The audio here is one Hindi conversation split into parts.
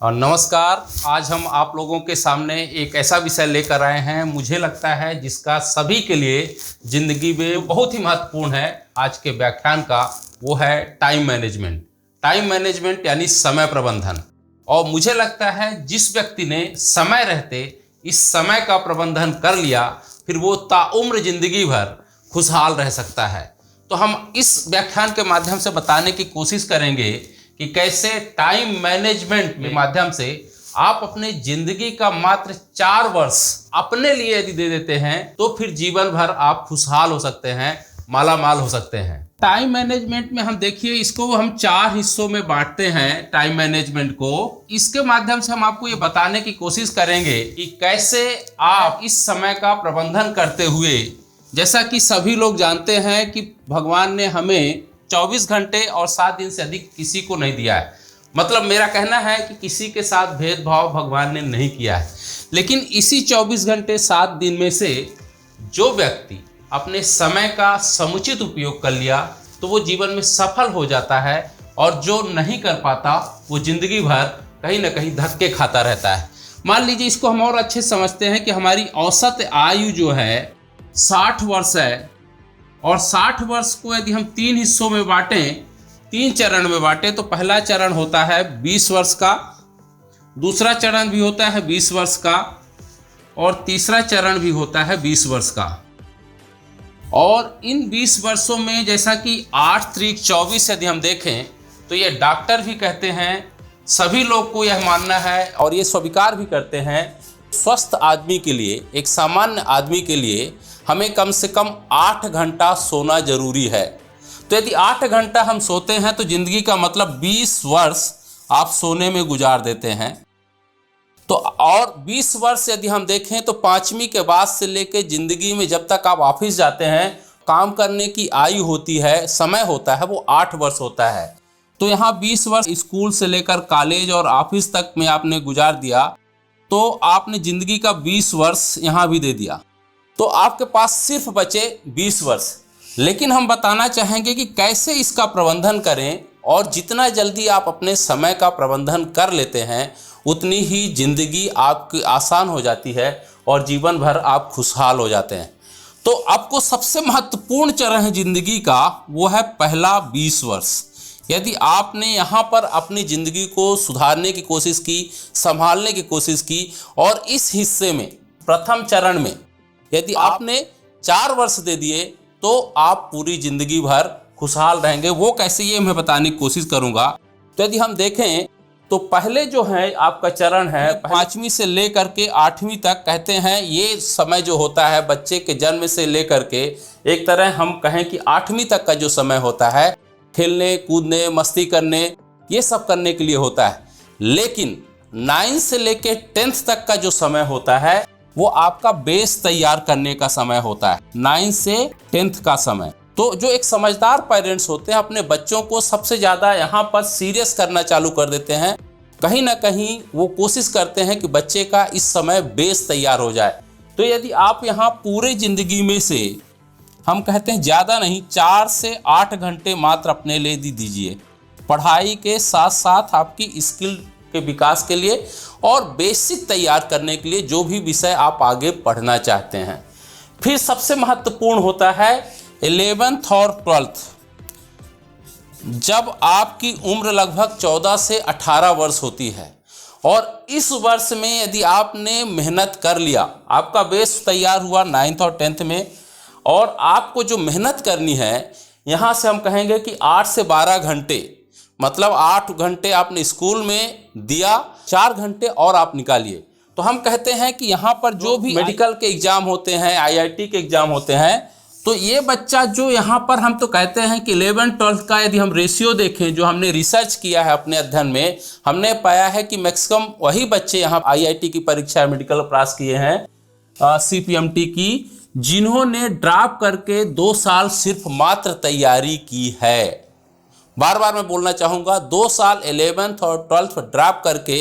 और नमस्कार। आज हम आप लोगों के सामने एक ऐसा विषय लेकर आए हैं, मुझे लगता है जिसका सभी के लिए ज़िंदगी में बहुत ही महत्वपूर्ण है। आज के व्याख्यान का वो है टाइम मैनेजमेंट। टाइम मैनेजमेंट यानी समय प्रबंधन। और मुझे लगता है जिस व्यक्ति ने समय रहते इस समय का प्रबंधन कर लिया, फिर वो ताउम्र जिंदगी भर खुशहाल रह सकता है। तो हम इस व्याख्यान के माध्यम से बताने की कोशिश करेंगे कि कैसे टाइम मैनेजमेंट के माध्यम से आप अपने जिंदगी का मात्र 4 वर्ष अपने लिए यदि दे देते हैं तो फिर जीवन भर आप खुशहाल हो सकते हैं, माला माल हो सकते हैं। टाइम मैनेजमेंट में हम देखिए, इसको हम 4 हिस्सों में बांटते हैं। टाइम मैनेजमेंट को इसके माध्यम से हम आपको ये बताने की कोशिश करेंगे कि कैसे आप इस समय का प्रबंधन करते हुए, जैसा कि सभी लोग जानते हैं कि भगवान ने हमें 24 घंटे और 7 दिन से अधिक किसी को नहीं दिया है। मतलब मेरा कहना है कि किसी के साथ भेदभाव भगवान ने नहीं किया है। लेकिन इसी 24 घंटे 7 दिन में से जो व्यक्ति अपने समय का समुचित उपयोग कर लिया तो वो जीवन में सफल हो जाता है, और जो नहीं कर पाता वो जिंदगी भर कहीं ना कहीं धक्के खाता रहता है। मान लीजिए, इसको हम और अच्छे समझते हैं कि हमारी औसत आयु जो है 60 वर्ष है, और 60 वर्ष को यदि हम 3 हिस्सों में बांटें, 3 चरण में बांटें, तो पहला चरण होता है 20 वर्ष का, दूसरा चरण भी होता है 20 वर्ष का, और तीसरा चरण भी होता है 20 वर्ष का। और इन 20 वर्षों में जैसा कि 8 त्रिक 24 यदि हम देखें तो ये डॉक्टर भी कहते हैं, सभी लोग को यह मानना है और ये स्वीकार भी करते हैं, स्वस्थ आदमी के लिए, एक सामान्य आदमी के लिए हमें कम से कम 8 घंटा सोना जरूरी है। तो यदि 8 घंटा हम सोते हैं तो जिंदगी का मतलब 20 वर्ष आप सोने में गुजार देते हैं। तो और 20 वर्ष यदि हम देखें तो 5वीं के बाद से लेकर जिंदगी में जब तक आप ऑफिस जाते हैं, काम करने की आयु होती है, समय होता है, वो 8 वर्ष होता है। तो यहाँ 20 वर्ष स्कूल से लेकर कॉलेज और ऑफिस तक में आपने गुजार दिया, तो आपने जिंदगी का 20 वर्ष यहाँ भी दे दिया, तो आपके पास सिर्फ बचे 20 वर्ष। लेकिन हम बताना चाहेंगे कि कैसे इसका प्रबंधन करें, और जितना जल्दी आप अपने समय का प्रबंधन कर लेते हैं उतनी ही जिंदगी आपकी आसान हो जाती है और जीवन भर आप खुशहाल हो जाते हैं। तो आपको सबसे महत्वपूर्ण चरण है जिंदगी का, वो है पहला 20 वर्ष। यदि आपने यहाँ पर अपनी ज़िंदगी को सुधारने की कोशिश की, संभालने की कोशिश की, और इस हिस्से में प्रथम चरण में यदि आपने 4 वर्ष दे दिए तो आप पूरी ज़िंदगी भर खुशहाल रहेंगे। वो कैसे, ये मैं बताने की कोशिश करूँगा। तो यदि हम देखें तो पहले जो है आपका चरण है 5वीं से लेकर के 8वीं तक, कहते हैं ये समय जो होता है बच्चे के जन्म से लेकर के, एक तरह हम कहें कि 8वीं तक का जो समय होता है, खेलने कूदने मस्ती करने ये सब करने के लिए होता है। लेकिन 9 से लेकर 10th तक का जो समय होता है वो आपका बेस तैयार करने का समय होता है। 9 से 10th का समय, तो जो एक समझदार पेरेंट्स होते हैं अपने बच्चों को सबसे ज़्यादा यहाँ पर सीरियस करना चालू कर देते हैं। कहीं ना कहीं वो कोशिश करते हैं कि बच्चे का इस समय बेस तैयार हो जाए। तो यदि आप यहाँ पूरे ज़िंदगी में से, हम कहते हैं ज़्यादा नहीं, 4 से 8 घंटे मात्र अपने लिए दीजिए, पढ़ाई के साथ साथ आपकी स्किल के विकास के लिए और बेसिक तैयार करने के लिए, जो भी विषय आप आगे पढ़ना चाहते हैं। फिर सबसे महत्वपूर्ण होता है 11th और 12th, जब आपकी उम्र लगभग 14 से 18 वर्ष होती है। और इस वर्ष में यदि आपने मेहनत कर लिया, आपका बेस तैयार हुआ 9th और 10th में, और आपको जो मेहनत करनी है, यहाँ से हम कहेंगे कि 8 से 12 घंटे, मतलब 8 घंटे आपने स्कूल में दिया, 4 घंटे और आप निकालिए। तो हम कहते हैं कि यहाँ पर जो भी मेडिकल के एग्ज़ाम होते हैं, IIT के एग्ज़ाम होते हैं, तो ये बच्चा जो यहाँ पर, हम तो कहते हैं कि 11-12 का यदि हम रेशियो देखें, जो हमने रिसर्च किया है अपने अध्ययन में, हमने पाया है कि मैक्सिमम वही बच्चे यहाँ IIT की परीक्षा मेडिकल पास किए हैं, CPMT की, जिन्होंने ड्रॉप करके 2 साल सिर्फ मात्र तैयारी की है। बार बार मैं बोलना चाहूँगा, 2 साल 11th और 12th ड्रॉप करके,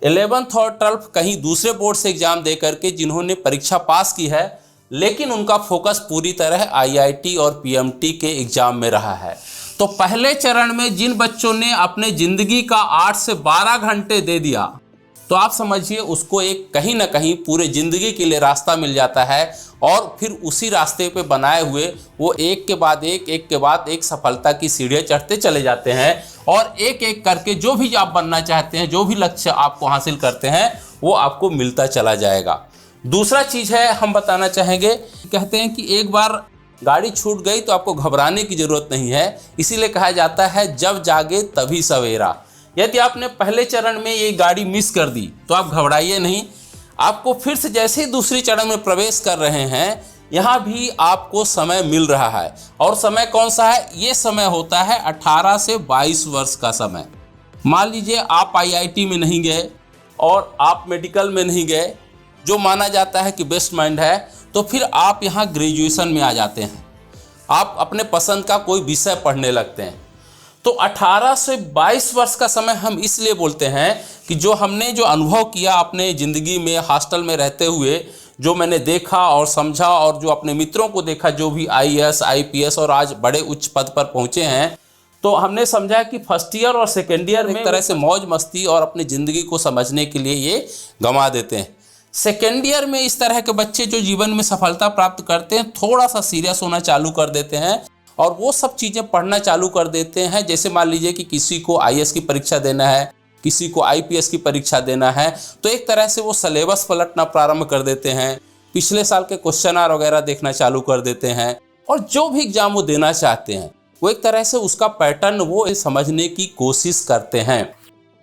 11th और 12th कहीं दूसरे बोर्ड से एग्ज़ाम दे करके जिन्होंने परीक्षा पास की है, लेकिन उनका फोकस पूरी तरह IIT और PMT के एग्ज़ाम में रहा है। तो पहले चरण में जिन बच्चों ने अपने जिंदगी का 8 से 12 घंटे दे दिया, तो आप समझिए उसको एक कहीं ना कहीं पूरे जिंदगी के लिए रास्ता मिल जाता है और फिर उसी रास्ते पे बनाए हुए वो एक के बाद एक सफलता की सीढ़ियाँ चढ़ते चले जाते हैं और एक एक करके जो भी आप बनना चाहते हैं, जो भी लक्ष्य आपको हासिल करते हैं, वो आपको मिलता चला जाएगा। दूसरा चीज़ है, हम बताना चाहेंगे, कहते हैं कि एक बार गाड़ी छूट गई तो आपको घबराने की ज़रूरत नहीं है, इसीलिए कहा जाता है जब जागे तभी सवेरा। यदि आपने पहले चरण में ये गाड़ी मिस कर दी तो आप घबराइए नहीं, आपको फिर से जैसे ही दूसरी चरण में प्रवेश कर रहे हैं, यहाँ भी आपको समय मिल रहा है। और समय कौन सा है? ये समय होता है 18 से 22 वर्ष का समय। मान लीजिए आप IIT में नहीं गए और आप मेडिकल में नहीं गए, जो माना जाता है कि बेस्ट माइंड है, तो फिर आप यहाँ ग्रेजुएशन में आ जाते हैं, आप अपने पसंद का कोई विषय पढ़ने लगते हैं। तो 18 से 22 वर्ष का समय हम इसलिए बोलते हैं कि जो हमने जो अनुभव किया अपने ज़िंदगी में हॉस्टल में रहते हुए, जो मैंने देखा और समझा और जो अपने मित्रों को देखा जो भी IAS IPS और आज बड़े उच्च पद पर पहुँचे हैं, तो हमने समझा कि फर्स्ट ईयर और सेकेंड ईयर में एक तरह से मौज मस्ती और अपनी ज़िंदगी को समझने के लिए ये गंवा देते हैं। सेकेंड ईयर में इस तरह के बच्चे जो जीवन में सफलता प्राप्त करते हैं, थोड़ा सा सीरियस होना चालू कर देते हैं और वो सब चीज़ें पढ़ना चालू कर देते हैं। जैसे मान लीजिए कि किसी को IAS की परीक्षा देना है, किसी को IPS की परीक्षा देना है, तो एक तरह से वो सिलेबस पलटना प्रारंभ कर देते हैं, पिछले साल के क्वेश्चन आर वगैरह देखना चालू कर देते हैं और जो भी एग्जाम वो देना चाहते हैं वो एक तरह से उसका पैटर्न वो समझने की कोशिश करते हैं।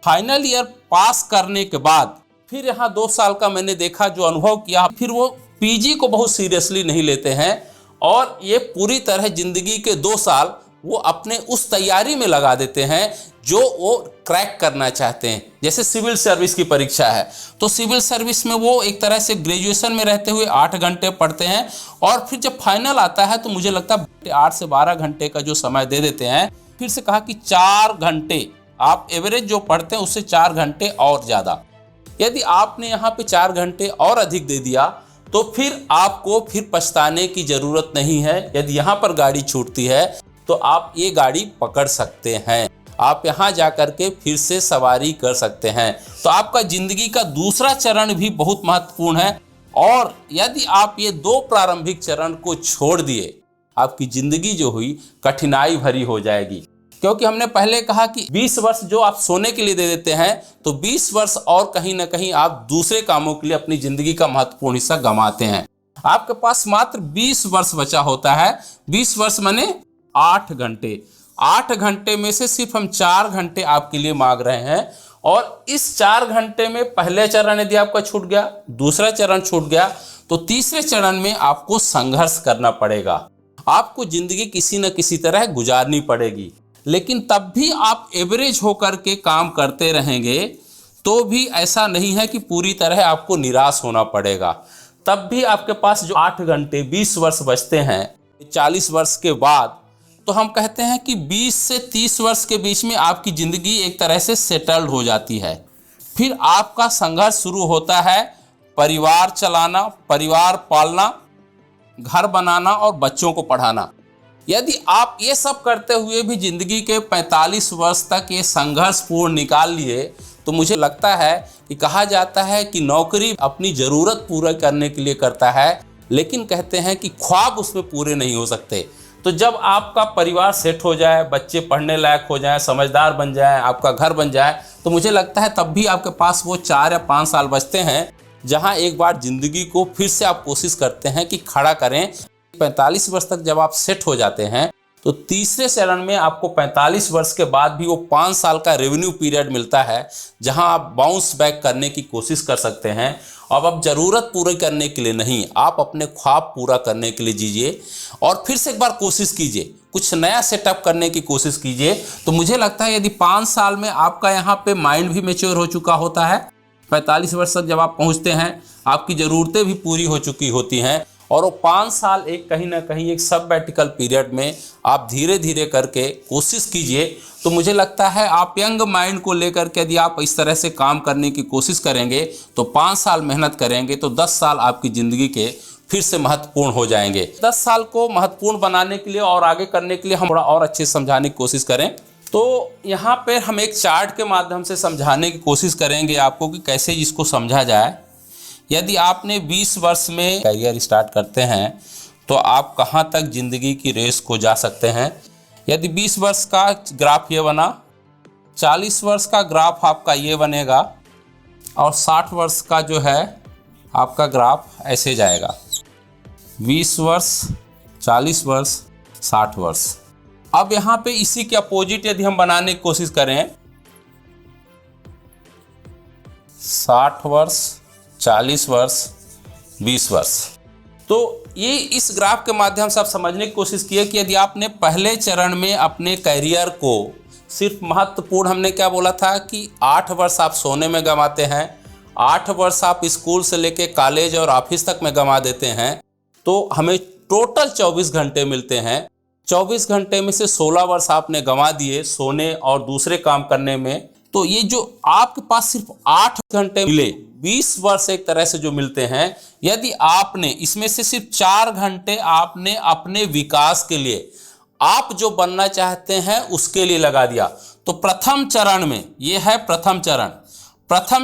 फाइनल ईयर पास करने के बाद फिर यहाँ 2 साल का मैंने देखा, जो अनुभव किया, फिर वो PG को बहुत सीरियसली नहीं लेते हैं और ये पूरी तरह जिंदगी के 2 साल वो अपने उस तैयारी में लगा देते हैं जो वो क्रैक करना चाहते हैं। जैसे सिविल सर्विस की परीक्षा है, तो सिविल सर्विस में वो एक तरह से ग्रेजुएशन में रहते हुए 8 घंटे पढ़ते हैं और फिर जब फाइनल आता है तो मुझे लगता है 8 से 12 घंटे का जो समय दे देते हैं। फिर से कहा कि 4 घंटे आप एवरेज जो पढ़ते हैं उससे 4 घंटे और ज़्यादा। यदि आपने यहाँ पे 4 घंटे और अधिक दे दिया तो फिर आपको फिर पछताने की ज़रूरत नहीं है। यदि यहाँ पर गाड़ी छूटती है तो आप ये गाड़ी पकड़ सकते हैं, आप यहाँ जा कर के फिर से सवारी कर सकते हैं। तो आपका ज़िंदगी का दूसरा चरण भी बहुत महत्वपूर्ण है और यदि आप ये 2 प्रारंभिक चरण को छोड़ दिए, आपकी ज़िंदगी जो हुई कठिनाई भरी हो जाएगी। क्योंकि हमने पहले कहा कि 20 वर्ष जो आप सोने के लिए दे देते हैं, तो 20 वर्ष और कहीं ना कहीं आप दूसरे कामों के लिए अपनी ज़िंदगी का महत्वपूर्ण हिस्सा गंवाते हैं। आपके पास मात्र 20 वर्ष बचा होता है। 20 वर्ष माने 8 घंटे। 8 घंटे में से सिर्फ हम 4 घंटे आपके लिए मांग रहे हैं और इस 4 घंटे में पहले चरण यदि आपका छूट गया, दूसरा चरण छूट गया, तो तीसरे चरण में आपको संघर्ष करना पड़ेगा। आपको ज़िंदगी किसी न किसी तरह गुजारनी पड़ेगी, लेकिन तब भी आप एवरेज होकर के काम करते रहेंगे तो भी ऐसा नहीं है कि पूरी तरह आपको निराश होना पड़ेगा। तब भी आपके पास जो 8 घंटे 20 वर्ष बचते हैं, 40 वर्ष के बाद, तो हम कहते हैं कि 20 से 30 वर्ष के बीच में आपकी ज़िंदगी एक तरह से सेटल्ड हो जाती है। फिर आपका संघर्ष शुरू होता है, परिवार चलाना, परिवार पालना, घर बनाना और बच्चों को पढ़ाना। यदि आप ये सब करते हुए भी ज़िंदगी के 45 वर्ष तक ये संघर्षपूर्ण निकाल लिए, तो मुझे लगता है कि कहा जाता है कि नौकरी अपनी ज़रूरत पूरा करने के लिए करता है, लेकिन कहते हैं कि ख्वाब उसमें पूरे नहीं हो सकते। तो जब आपका परिवार सेट हो जाए, बच्चे पढ़ने लायक हो जाएं, समझदार बन जाएं, आपका घर बन जाए, तो मुझे लगता है तब भी आपके पास वो 4 या 5 साल बचते हैं जहां एक बार ज़िंदगी को फिर से आप कोशिश करते हैं कि खड़ा करें। 45 वर्ष तक जब आप सेट हो जाते हैं तो तीसरे चरण में आपको 45 वर्ष के बाद भी वो 5 साल का रेवेन्यू पीरियड मिलता है जहां आप बाउंस बैक करने की कोशिश कर सकते हैं। अब आप ज़रूरत पूरी करने के लिए नहीं, आप अपने ख्वाब पूरा करने के लिए जीजिए और फिर से एक बार कोशिश कीजिए, कुछ नया सेटअप करने की कोशिश कीजिए। तो मुझे लगता है यदि 5 साल में आपका यहाँ पे माइंड भी मैच्योर हो चुका होता है, 45 वर्ष तक जब आप पहुँचते हैं आपकी ज़रूरतें भी पूरी हो चुकी होती हैं और वो 5 साल एक कहीं ना कहीं एक सबैटिकल पीरियड में आप धीरे धीरे करके कोशिश कीजिए। तो मुझे लगता है आप यंग माइंड को लेकर के यदि आप इस तरह से काम करने की कोशिश करेंगे तो 5 साल मेहनत करेंगे तो 10 साल आपकी ज़िंदगी के फिर से महत्वपूर्ण हो जाएंगे। 10 साल को महत्वपूर्ण बनाने के लिए और आगे करने के लिए हम थोड़ा और अच्छे से समझाने की कोशिश करें तो यहाँ पे हम एक चार्ट के माध्यम से समझाने की कोशिश करेंगे आपको कि कैसे इसको समझा जाए। यदि आपने 20 वर्ष में करियर स्टार्ट करते हैं तो आप कहाँ तक ज़िंदगी की रेस को जा सकते हैं। यदि 20 वर्ष का ग्राफ ये बना, 40 वर्ष का ग्राफ आपका ये बनेगा और 60 वर्ष का जो है आपका ग्राफ ऐसे जाएगा। 20 वर्ष, 40 वर्ष, 60 वर्ष। अब यहाँ पे इसी के अपोजिट यदि हम बनाने की कोशिश करें, 60 वर्ष, 40 वर्ष, 20 वर्ष, तो ये इस ग्राफ के माध्यम से आप समझने की कोशिश किए कि यदि आपने पहले चरण में अपने करियर को सिर्फ महत्वपूर्ण, हमने क्या बोला था कि 8 वर्ष आप सोने में गंवाते हैं, 8 वर्ष आप स्कूल से लेके कॉलेज और ऑफिस तक में गंवा देते हैं, तो हमें टोटल 24 घंटे मिलते हैं। 24 घंटे में से 16 वर्ष आपने गंवा दिए सोने और दूसरे काम करने में, तो ये जो आपके पास सिर्फ 8 घंटे मिले, 20 वर्ष एक तरह से जो मिलते हैं, यदि आपने इसमें से सिर्फ 4 घंटे आपने अपने विकास के लिए, आप जो बनना चाहते हैं उसके लिए लगा दिया, तो प्रथम चरण में, ये है प्रथम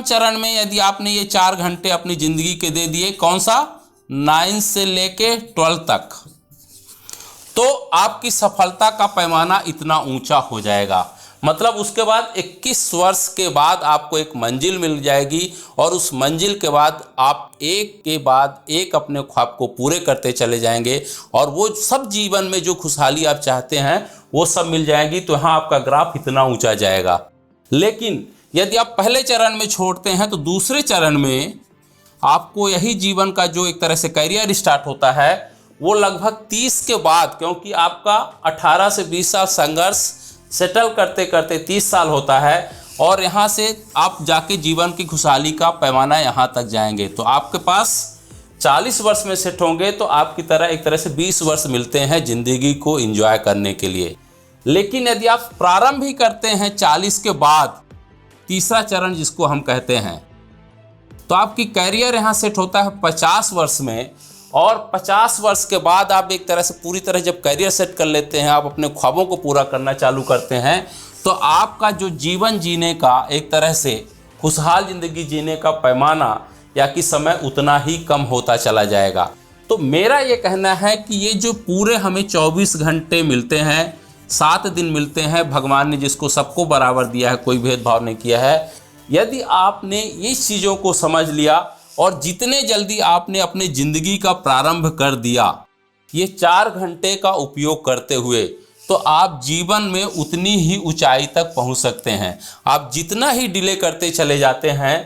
चरण में यदि आपने ये 4 घंटे अपनी जिंदगी के दे दिए, कौन सा, 9 से लेके 12 तक, तो आपकी सफलता का पैमाना इतना ऊंचा हो जाएगा। मतलब उसके बाद 21 वर्ष के बाद आपको एक मंजिल मिल जाएगी और उस मंजिल के बाद आप एक के बाद एक अपने ख्वाब को पूरे करते चले जाएंगे और वो सब जीवन में जो खुशहाली आप चाहते हैं वो सब मिल जाएगी। तो यहाँ आपका ग्राफ इतना ऊंचा जाएगा। लेकिन यदि आप पहले चरण में छोड़ते हैं तो दूसरे चरण में आपको यही जीवन का जो एक तरह से करियर स्टार्ट होता है वो लगभग 30 के बाद, क्योंकि आपका 18 से 20 साल संघर्ष सेटल करते करते 30 साल होता है और यहाँ से आप जाके जीवन की खुशहाली का पैमाना यहाँ तक जाएंगे। तो आपके पास 40 वर्ष में सेट होंगे तो आपकी तरह एक तरह से 20 वर्ष मिलते हैं ज़िंदगी को एंजॉय करने के लिए। लेकिन यदि आप प्रारंभ ही करते हैं 40 के बाद, तीसरा चरण जिसको हम कहते हैं, तो आपकी कैरियर यहाँ सेट होता है 50 वर्ष में और 50 वर्ष के बाद आप एक तरह से पूरी तरह जब करियर सेट कर लेते हैं, आप अपने ख्वाबों को पूरा करना चालू करते हैं, तो आपका जो जीवन जीने का एक तरह से खुशहाल ज़िंदगी जीने का पैमाना या कि समय उतना ही कम होता चला जाएगा। तो मेरा ये कहना है कि ये जो पूरे हमें 24 घंटे मिलते हैं, 7 दिन मिलते हैं, भगवान ने जिसको सबको बराबर दिया है, कोई भेदभाव नहीं किया है। यदि आपने ये चीज़ों को समझ लिया और जितने जल्दी आपने अपने ज़िंदगी का प्रारंभ कर दिया ये 4 घंटे का उपयोग करते हुए, तो आप जीवन में उतनी ही ऊंचाई तक पहुंच सकते हैं। आप जितना ही डिले करते चले जाते हैं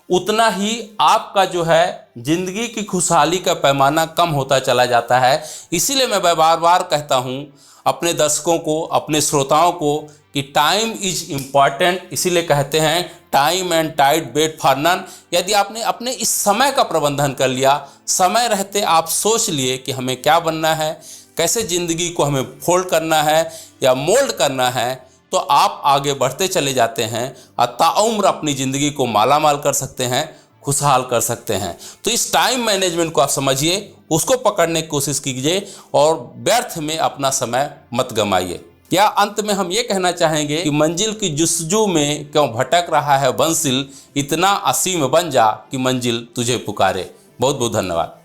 उतना ही आपका जो है ज़िंदगी की खुशहाली का पैमाना कम होता चला जाता है। इसीलिए मैं बार बार कहता हूं अपने दर्शकों को, अपने श्रोताओं को कि टाइम इज इम्पॉर्टेंट। इसीलिए कहते हैं time and tide wait for none. यदि आपने अपने इस समय का प्रबंधन कर लिया, समय रहते आप सोच लिए कि हमें क्या बनना है, कैसे ज़िंदगी को हमें फोल्ड करना है या मोल्ड करना है, तो आप आगे बढ़ते चले जाते हैं और ताउम्र अपनी ज़िंदगी को मालामाल कर सकते हैं, खुशहाल कर सकते हैं। तो इस टाइम मैनेजमेंट को आप समझिए, उसको पकड़ने की कोशिश कीजिए और व्यर्थ में अपना समय मत गंवाइए। क्या अंत में हम ये कहना चाहेंगे कि मंजिल की जुस्तजू में क्यों भटक रहा है बंसिल, इतना असीम बन जा कि मंजिल तुझे पुकारे। बहुत बहुत धन्यवाद।